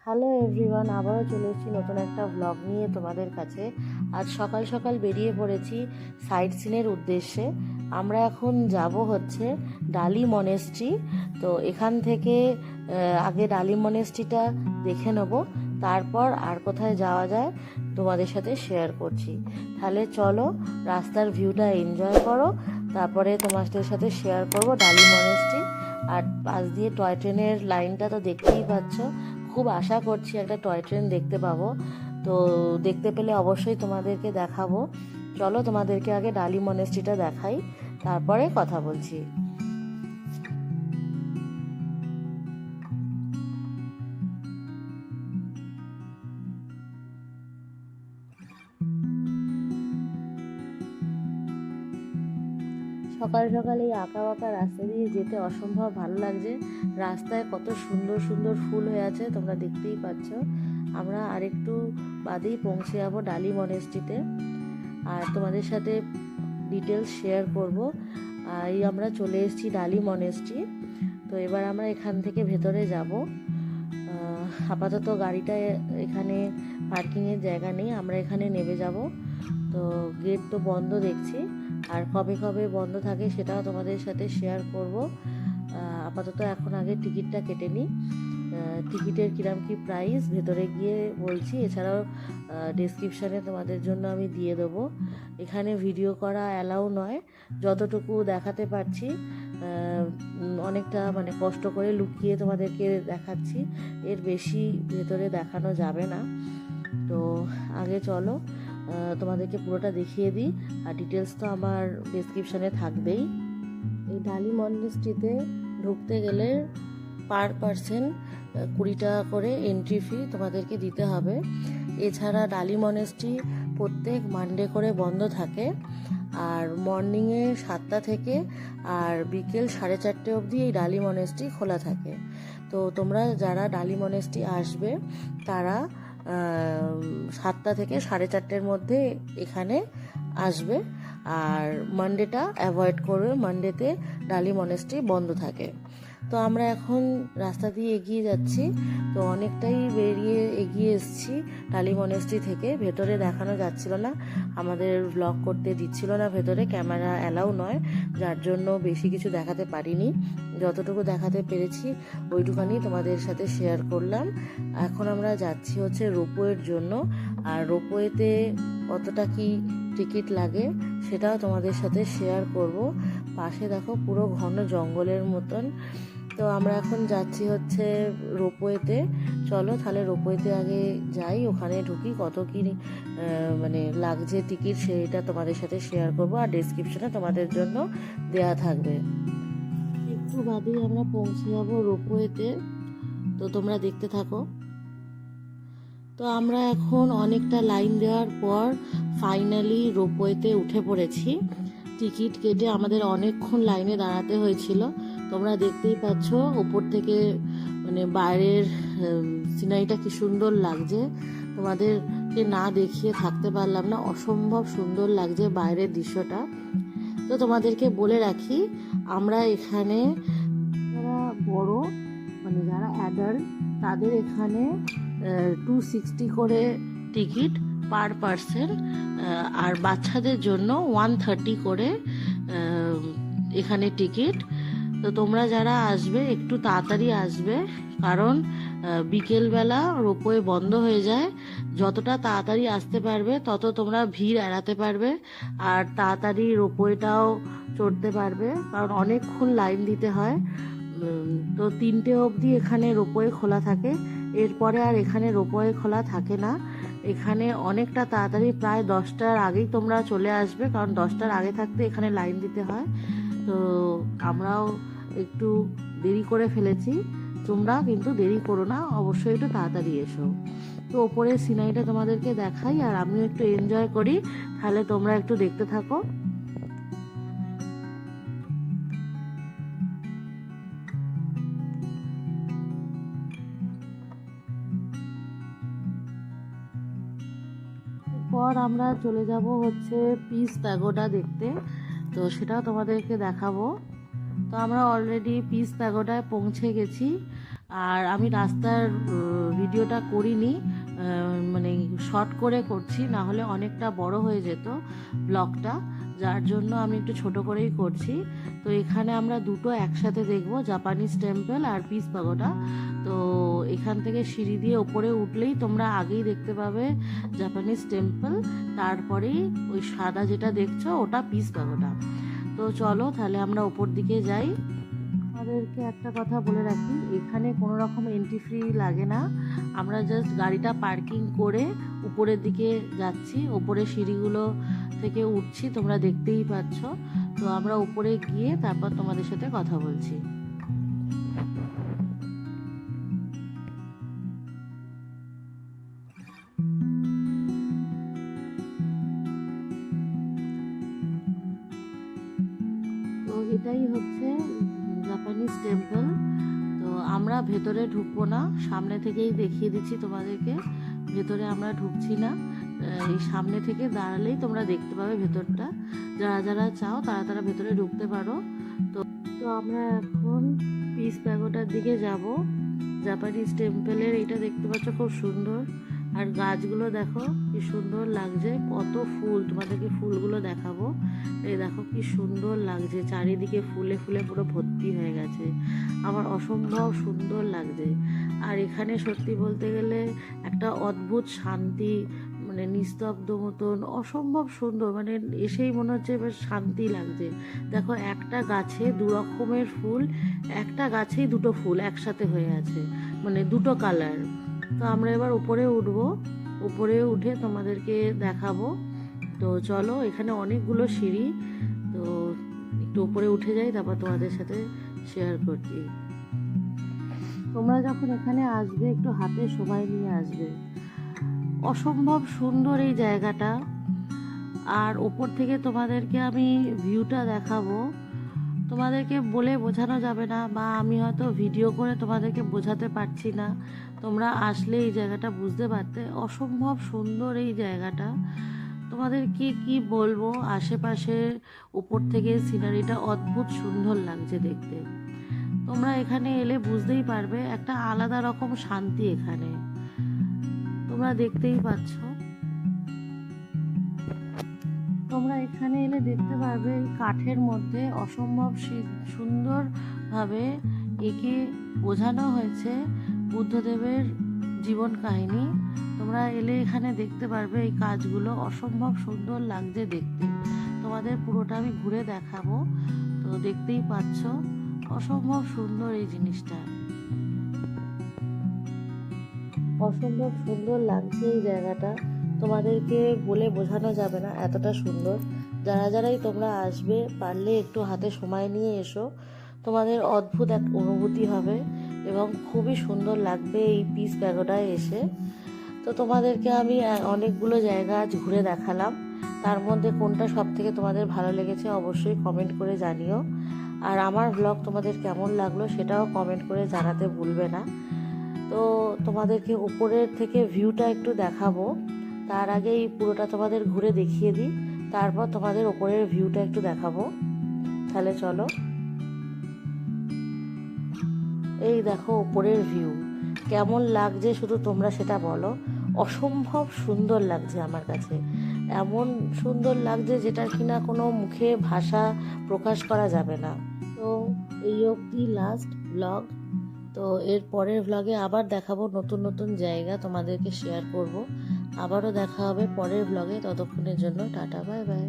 Hello everyone, আবারও চলে এসেছি নতুন একটা ভ্লগ নিয়ে তোমাদের কাছে। আজ সকাল সকাল বেরিয়ে পড়েছি সাইট সিনের উদ্দেশ্যে। আমরা এখন যাব হচ্ছে ডালি মনেস্ট্রি। তো এখান থেকে আগে ডালি মনেস্ট্রিটা দেখে নেব, তারপর আর কোথায় যাওয়া যায় তোমাদের সাথে শেয়ার করছি। তাহলে চলো রাস্তার ভিউটা এনজয় করো, তারপরে তোমাদের সাথে শেয়ার করব ডালি মনেস্ট্রি। আর পাশ দিয়ে টয় ট্রেনের লাইনটা তো দেখতেই পাচ্ছ। খুব আশা করছি একটা টয় ট্রেন দেখতে পাবো, তো দেখতে পেলে অবশ্যই তোমাদেরকে দেখাবো। চলো তোমাদেরকে আগে ডালি মনেস্ট্রিটা দেখাই, তারপরে কথা বলছি। সকাল সকাল এই আঁকা বাঁকা রাস্তা দিয়ে যেতে অসম্ভব ভালো লাগছে। রাস্তায় কত সুন্দর সুন্দর ফুল হয়ে আছে, তোমরা দেখতেই পাচ্ছ। আমরা আরেকটু বাদেই পৌঁছে যাবো ডালি মনেস্ট্রিতে, আর তোমাদের সাথে ডিটেলস শেয়ার করব। এই আমরা চলে এসেছি ডালি মনেস্ট্রি। তো এবার আমরা এখান থেকে ভেতরে যাব। আপাতত গাড়িটা এখানে পার্কিংয়ের জায়গা নেই, আমরা এখানে নেমে যাব। তো গেট তো বন্ধ দেখছি, আর কবে কবে বন্ধ থাকে সেটাও তোমাদের সাথে শেয়ার করব। আপাতত এখন আগে টিকিটটা কেটে নিই। টিকিটের কিরম কি প্রাইস ভেতরে গিয়ে বলছি, এছাড়াও ডেসক্রিপশানে তোমাদের জন্য আমি দিয়ে দেবো। এখানে ভিডিও করা অ্যালাউ নয়, যতটুকু দেখাতে পারছি অনেকটা মানে কষ্ট করে লুকিয়ে তোমাদেরকে দেখাচ্ছি, এর বেশি ভেতরে দেখানো যাবে না। তো আগে চলো তোমাদেরকে পুরোটা দেখিয়ে দিই, আর ডিটেলস তো আমার ডেসক্রিপশানে থাকবেই। এই ডালি মনেস্ট্রিতে ঢুকতে গেলে পার পারসন 20 টাকা করে এন্ট্রি ফি তোমাদেরকে দিতে হবে। এছাড়া ডালি মনেস্ট্রি প্রত্যেক মানডে করে বন্ধ থাকে, আর মর্নিংয়ে 7টা থেকে আর বিকেল 4:30 অবধি এই ডালি মনেস্ট্রি খোলা থাকে। তো তোমরা যারা ডালি মনেস্ট্রি আসবে তারা 7টা থেকে 4:30-এর মধ্যে এখানে আসবে, আর মানডেটা অ্যাভয়েড করবে, মানডেতে ডালি মনেস্ট্রি বন্ধ থাকে। তো আমরা এখন রাস্তা দিয়ে এগিয়ে যাচ্ছি, তো অনেকটাই এগিয়ে এসেছি ডালি মনেস্ট্রি থেকে। ভেতরে দেখানো যাচ্ছিল না, আমাদের ব্লগ করতে দিচ্ছিল না, ভেতরে ক্যামেরা অ্যালাউ নয়, যার জন্য বেশি কিছু দেখাতে পারিনি। যতটুকু দেখাতে পেরেছি ওইটুখানি তোমাদের সাথে শেয়ার করলাম। এখন আমরা যাচ্ছি হচ্ছে রোপওয়ের জন্য, আর রোপওয়েতে কতটা কি টিকিট লাগে সেটাও তোমাদের সাথে শেয়ার করব। পাশে দেখো পুরো ঘন জঙ্গলের মতন। তো আমরা এখন যাচ্ছি হচ্ছে রোপওয়েতে। চলো তাহলে রোপওয়েতে আগে যাই, ওখানে ঢুকি, কত কি মানে লাগছে টিকিট সেইটা তোমাদের সাথে শেয়ার করব, আর ডেসক্রিপশনে তোমাদের জন্য দেয়া থাকবে। একটু বাদেই আমরা পৌঁছে যাবো রোপওয়েতে, তো তোমরা দেখতে থাকো। তো আমরা এখন অনেকটা লাইন দেওয়ার পর ফাইনালি রোপওয়েতে উঠে পড়েছি। টিকিট কেটে আমাদের অনেকক্ষণ লাইনে দাঁড়াতে হয়েছিল। তোমরা দেখতেই পাচ্ছ ওপর থেকে মানে বাইরের সিনারিটা কি সুন্দর লাগছে, তোমাদেরকে না দেখিয়ে থাকতে পারলাম না, অসম্ভব সুন্দর লাগছে বাইরের দৃশ্যটা। তো তোমাদেরকে বলে রাখি, আমরা এখানে যারা বড় মানে যারা অ্যাডাল্ট তাদের এখানে 260 করে টিকিট পার পারসন, আর বাচ্চাদের জন্য 130 করে এখানে টিকিট। তো তোমরা যারা আসবে একটু তাড়াতাড়ি আসবে, কারণ বিকেলবেলা রোপওয়ে বন্ধ হয়ে যায়। যতটা তাড়াতাড়ি আসতে পারবে তত তোমরা ভিড় এড়াতে পারবে, আর তাড়াতাড়ি রোপওয়েটাও চড়তে পারবে, কারণ অনেকক্ষণ লাইন দিতে হয়। তো 3টে অবধি এখানে রোপওয়ে খোলা থাকে, এরপরে আর এখানে রোপওয়ে খোলা থাকে না। এখানে অনেকটা তাড়াতাড়ি প্রায় 10টার আগেই তোমরা চলে আসবে, কারণ 10টার আগে থাকতে এখানে লাইন দিতে হয়। তো আমরাও একটু দেরি করে ফেলেছি, তোমরা কিন্তু দেরি করো না, অবশ্যই একটু তাড়াতাড়ি এসো। তো ওপরের সিনারিটা তোমাদেরকে দেখাই, আর আমিও একটু এনজয় করি, তাহলে তোমরা একটু দেখতে থাকো। পর আমরা চলে যাব হচ্ছে পিস প্যাগোডা দেখতে, তো সেটাও তোমাদেরকে দেখাবো। তো আমরা অলরেডি পিস প্যাগোডায় পৌঁছে গেছি। আর আমি রাস্তার ভিডিওটা করিনি, মানে শর্ট করে করছি, না হলে অনেকটা বড় হয়ে যেত ব্লগটা, যার জন্য আমি একটু ছোট করেই করছি। তো এখানে আমরা দুটো একসাথে দেখব, জাপানিজ টেম্পল আর পিস পাগোডা। তো এখান থেকে সিঁড়ি দিয়ে ওপরে উঠলেই তোমরা আগেই দেখতে পাবে জাপানিজ টেম্পল, তারপরেই ওই সাদা যেটা দেখছো ওটা পিস পাগোডা। তো চলো তাহলে আমরা ওপর দিকে যাই। আমাদেরকে একটা কথা বলে রাখি, এখানে কোনো রকম এন্ট্রি ফি লাগে না। আমরা জাস্ট গাড়িটা পার্কিং করে উপরের দিকে যাচ্ছি, উপরে সিঁড়িগুলো থেকে উঠছি, তোমরা দেখতেই পাচ্ছ। তো আমরা উপরে গিয়ে তারপর তোমাদের সাথে কথা বলছি। তো এটাই হচ্ছে জাপানিজ টেম্পল। তো আমরা ভেতরে ঢুকবো না, সামনে থেকেই দেখিয়ে দিচ্ছি তোমাদেরকে। ভেতরে আমরা ঢুকছি না, এই সামনে থেকে দাঁড়ালেই তোমরা দেখতে পাবে ভেতরটা। যারা যারা চাও তারা তারা ভেতরে ঢুকতে পারো। তো তো আমরা এখন পিস প্যাগোডার দিকে যাব। জাপানিজ টেম্পলের এটা দেখতে পাচ্ছ, খুব সুন্দর। আর গাছগুলো দেখো কি সুন্দর লাগছে, কত ফুল, তোমাদেরকে ফুলগুলো দেখাবো। এই দেখো কি সুন্দর লাগছে, চারিদিকে ফুলে ফুলে পুরো ভর্তি হয়ে গেছে, আমার অসম্ভব সুন্দর লাগছে। আর এখানে সত্যি বলতে গেলে একটা অদ্ভুত শান্তি, মানে নিস্তব্ধ মতন, অসম্ভব সুন্দর, মানে এসেই মনে হচ্ছে বেশ শান্তি লাগছে। দেখো একটা গাছে দু রকমের ফুল, একটা গাছেই দুটো ফুল একসাথে হয়ে আছে, মানে দুটো কালার। তো আমরা এবার উপরে উঠবো, উপরে উঠে তোমাদেরকে দেখাবো। তো চলো, এখানে অনেকগুলো সিঁড়ি, তো একটু উপরে উঠে যাই, তারপর তোমাদের সাথে শেয়ার করছি। তোমরা যখন এখানে আসবে একটু হাতে সময় নিয়ে আসবে, অসম্ভব সুন্দর এই জায়গাটা। আর ওপর থেকে তোমাদেরকে আমি ভিউটা দেখাবো, তোমাদেরকে বলে বোঝানো যাবে না, বা আমি হয়তো ভিডিও করে তোমাদেরকে বোঝাতে পারছি না। তোমরা আসলে এই জায়গাটা বুঝতে পারতে, অসম্ভব সুন্দর এই জায়গাটা। তোমাদেরকে কি বলবো, আশেপাশে উপর থেকে সিনারিটা অদ্ভুত সুন্দর লাগছে দেখতে। তোমরা এখানে এলে বুঝতেই পারবে, একটা আলাদা রকম শান্তি এখানে, তোমরা দেখতেই পাচ্ছ। তোমরা এখানে এলে দেখতে পারবে এই কাঠের মধ্যে অসম্ভব সুন্দরভাবে একে বোঝানো হয়েছে বুদ্ধদেবের জীবন কাহিনী। তোমরা এলে এখানে দেখতে পারবে এই কাজগুলো অসম্ভব সুন্দর লাগছে দেখতে। তোমাদের পুরোটা আমি ঘুরে দেখাবো, তো দেখতেই পাচ্ছ অসম্ভব সুন্দর এই জিনিসটা, অসম্ভব সুন্দর লাগছে এই জায়গাটা। তোমাদেরকে বলে বোঝানো যাবে না, এতটা সুন্দর। যারা যারাই তোমরা আসবে, পারলে একটু হাতে সময় নিয়ে এসো, তোমাদের অদ্ভুত এক অনুভূতি হবে এবং খুবই সুন্দর লাগবে এই পিস প্যাগোডায় এসে। তো তোমাদেরকে আমি অনেকগুলো জায়গা আজ ঘুরে দেখালাম, তার মধ্যে কোনটা সব থেকে তোমাদের ভালো লেগেছে অবশ্যই কমেন্ট করে জানিও। আর আমার ব্লগ তোমাদের কেমন লাগলো সেটাও কমেন্ট করে জানাতে ভুলবে না। তো তোমাদেরকে উপরের থেকে ভিউটা একটু দেখাবো, তার আগে এই পুরোটা তোমাদের ঘুরে দেখিয়ে দিই, তারপর তোমাদের উপরের ভিউটা একটু দেখাবো। তাহলে চলো, এই দেখো উপরের ভিউ কেমন লাগছে শুধু তোমরা সেটা বলো। অসম্ভব সুন্দর লাগছে আমার কাছে, এমন সুন্দর লাগছে যেটা কিনা কোনো মুখে ভাষা প্রকাশ করা যাবে না। তো এই অবধি লাস্ট ব্লগ। তো এর পরের ভ্লগে আবার দেখাবো নতুন নতুন জায়গা, তোমাদেরকে শেয়ার করব। আবারও দেখা হবে পরের ভ্লগে, ততক্ষণের জন্য টাটা, বাই বাই।